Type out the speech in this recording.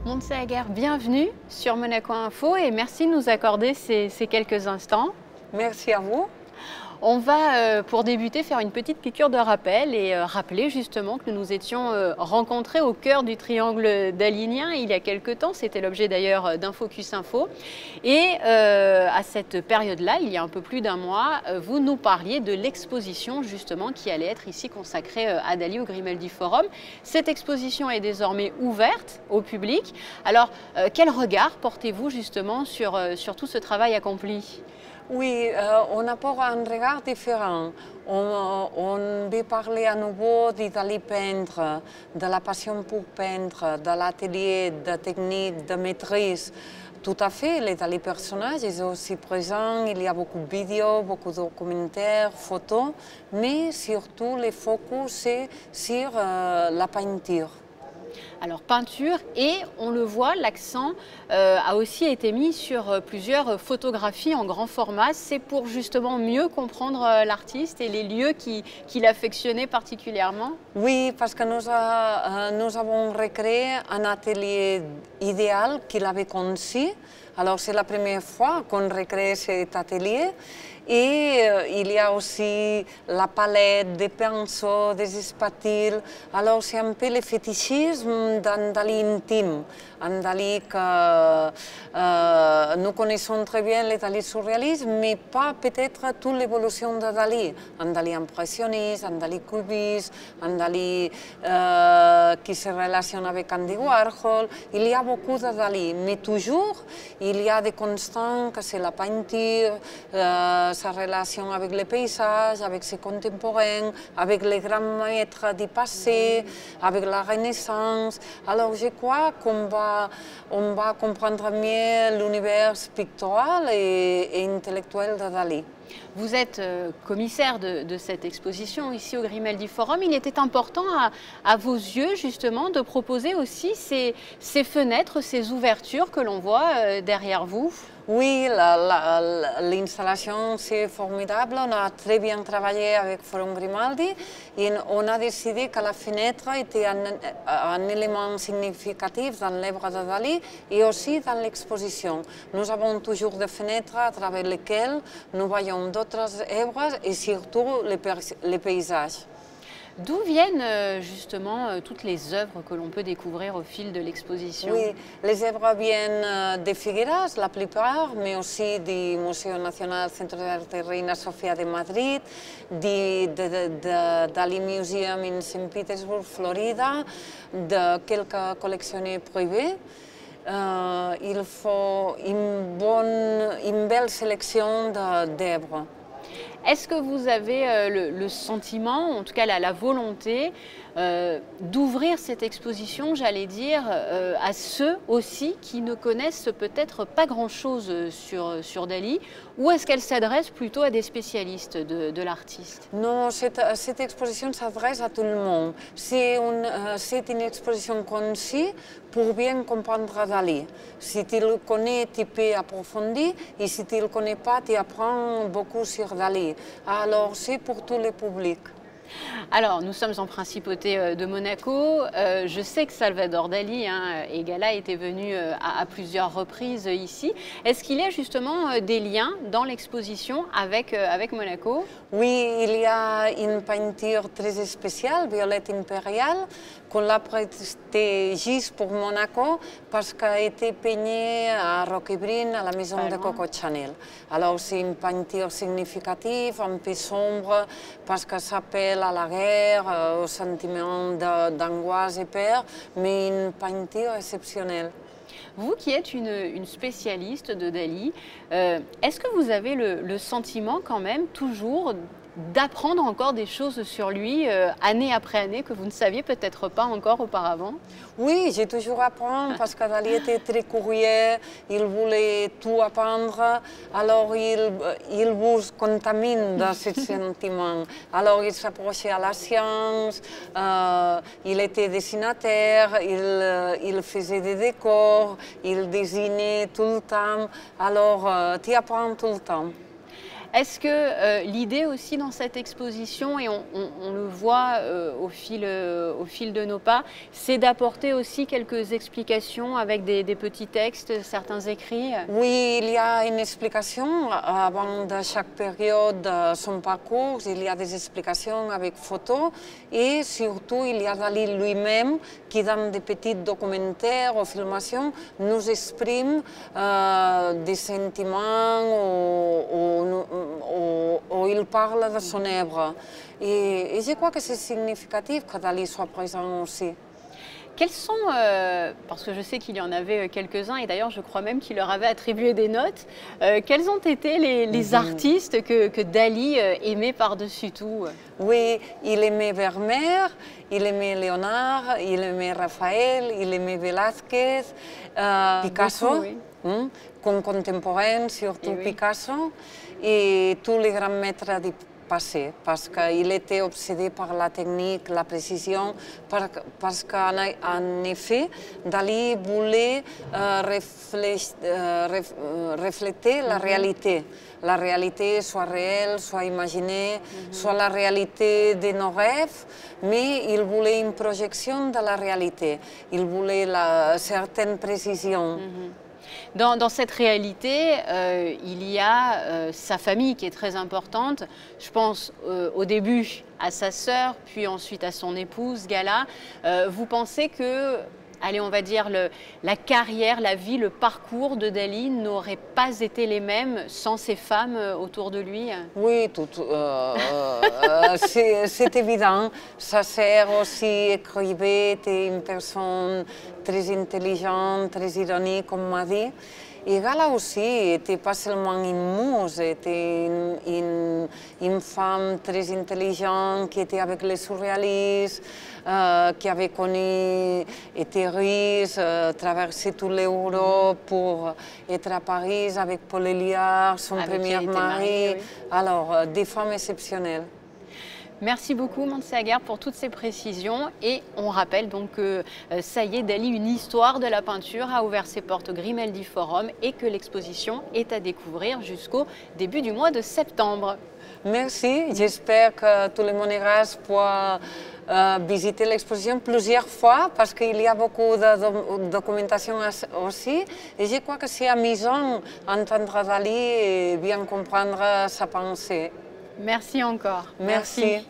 Montse Aguerre, bienvenue sur Monaco Info et merci de nous accorder ces quelques instants. Merci à vous. On va, pour débuter, faire une petite piqûre de rappel et rappeler justement que nous nous étions rencontrés au cœur du triangle dalinien il y a quelque temps. C'était l'objet d'ailleurs d'un Focus Info. Et à cette période-là, il y a un peu plus d'un mois, vous nous parliez de l'exposition justement qui allait être ici consacrée à Dali au Grimaldi Forum. Cette exposition est désormais ouverte au public. Alors, quel regard portez-vous justement sur tout ce travail accompli ? Oui, on apporte un regard différent. On veut parler à nouveau d'Italie peintre, de la passion pour peindre, de l'atelier, de technique, de maîtrise. Tout à fait, l'Italie personnage est aussi présent, il y a beaucoup de vidéos, beaucoup de documentaires, photos, mais surtout le focus c'est sur la peinture. Alors peinture et on le voit, l'accent a aussi été mis sur plusieurs photographies en grand format. C'est pour justement mieux comprendre l'artiste et les lieux qu'il affectionnait particulièrement. Oui, parce que nous avons recréé un atelier idéal qu'il avait conçu. Alors c'est la première fois qu'on recrée cet atelier. Et il y a aussi la palette, des pinceaux, des spatules. Alors c'est un peu le fétichisme d'un Dali intime, un Dali que nous connaissons très bien, le Dali surréaliste, mais pas peut-être toute l'évolution de Dali. Un Dali impressionniste, un Dali cubiste, un Dali qui se relationne avec Andy Warhol. Il y a beaucoup de Dali, mais toujours il y a des constants que c'est la peinture, sa relation avec les paysages, avec ses contemporains, avec les grands maîtres du passé, avec la Renaissance. Alors je crois qu'on va comprendre mieux l'univers pictural et intellectuel de Dali. Vous êtes commissaire de cette exposition ici au Grimaldi Forum. Il était important à vos yeux justement de proposer aussi ces fenêtres, ces ouvertures que l'on voit derrière vous. Oui, l'installation c'est formidable, on a très bien travaillé avec Forum Grimaldi et on a décidé que la fenêtre était un élément significatif dans l'œuvre de Dali et aussi dans l'exposition. Nous avons toujours des fenêtres à travers lesquelles nous voyons d'autres œuvres et surtout les paysages. D'où viennent justement toutes les œuvres que l'on peut découvrir au fil de l'exposition? Oui, les œuvres viennent de Figueras, la plupart, mais aussi du Museo Nacional Centro de Arte Reina Sofía de Madrid, de Dali Museum in Saint Petersburg, Florida, de quelques collectionneurs privés. Il faut une belle sélection d'œuvres. Est-ce que vous avez le sentiment, en tout cas la volonté, d'ouvrir cette exposition, j'allais dire, à ceux aussi qui ne connaissent peut-être pas grand-chose sur Dali, ou est-ce qu'elle s'adresse plutôt à des spécialistes de l'artiste? Non, cette exposition s'adresse à tout le monde. C'est une exposition conçue pour bien comprendre Dali. Si tu le connais, tu peux approfondir, et si tu ne le connais pas, tu apprends beaucoup sur Dali. Alors c'est pour tous les publics. Alors, nous sommes en principauté de Monaco. Je sais que Salvador Dali et Gala étaient venus à plusieurs reprises ici. Est-ce qu'il y a justement des liens dans l'exposition avec Monaco? Oui, il y a une peinture très spéciale, Violette impériale, qu'on l'a prêtée juste pour Monaco parce qu'elle a été peignée à Roquebrune, à la maison de Coco Chanel. Alors c'est une peinture significative, un peu sombre, parce qu'elle s'appelle à la guerre, au sentiment d'angoisse et peur, mais une peinture exceptionnelle. Vous qui êtes une spécialiste de Dali, est-ce que vous avez le sentiment quand même toujours d'apprendre encore des choses sur lui année après année que vous ne saviez peut-être pas encore auparavant? Oui, j'ai toujours appris parce que Dali était très curieux, il voulait tout apprendre, alors il vous contamine dans ce sentiment. Alors il s'approchait à la science, il était dessinateur, il faisait des décors, il dessinait tout le temps, alors tu apprends tout le temps. Est-ce que l'idée aussi dans cette exposition, et on le voit au fil de nos pas, c'est d'apporter aussi quelques explications avec des petits textes, certains écrits? Oui, il y a une explication avant de chaque période de son parcours. Il y a des explications avec photos et surtout il y a Dalí lui-même qui dans des petits documentaires ou filmations nous exprime des sentiments ou il parle de son œuvre. Et je crois que c'est significatif que Dalí soit présent aussi. Quels sont, parce que je sais qu'il y en avait quelques-uns et d'ailleurs je crois même qu'il leur avait attribué des notes, quels ont été les artistes que Dalí aimait par-dessus tout? Oui, il aimait Vermeer, il aimait Léonard, il aimait Raphaël, il aimait Velázquez, Picasso, beaucoup, oui. Comme contemporain, surtout Et oui. Picasso, et tous les grands maîtres du passé, parce qu'il était obsédé par la technique, la précision, parce qu'en effet, Dalí voulait refléter la réalité. La réalité soit réelle, soit imaginée, soit la réalité de nos rêves, mais il voulait une projection de la réalité. Il voulait certaine précision. Dans cette réalité, il y a sa famille qui est très importante. Je pense au début à sa sœur, puis ensuite à son épouse, Gala. Vous pensez que, allez, on va dire, la carrière, la vie, le parcours de Dalí n'auraient pas été les mêmes sans ces femmes autour de lui? Oui, c'est évident. Sa sœur aussi écrivait, était une personne très intelligente, très ironique, comme on m'a dit. Et Gala aussi n'était pas seulement une muse, était une femme très intelligente qui était avec les surréalistes, qui avait connu, était riche, traversé toute l'Europe pour être à Paris avec Paul Éluard, son premier mari. Oui. Alors, des femmes exceptionnelles. Merci beaucoup Montse Aguerre pour toutes ces précisions et on rappelle donc que ça y est, Dalí, une histoire de la peinture, a ouvert ses portes au Grimaldi Forum et que l'exposition est à découvrir jusqu'au début du mois de septembre. Merci, j'espère que tous les Monégasques pourront visiter l'exposition plusieurs fois parce qu'il y a beaucoup de documentation aussi et je crois que c'est amusant d'entendre Dalí et bien comprendre sa pensée. Merci encore. Merci.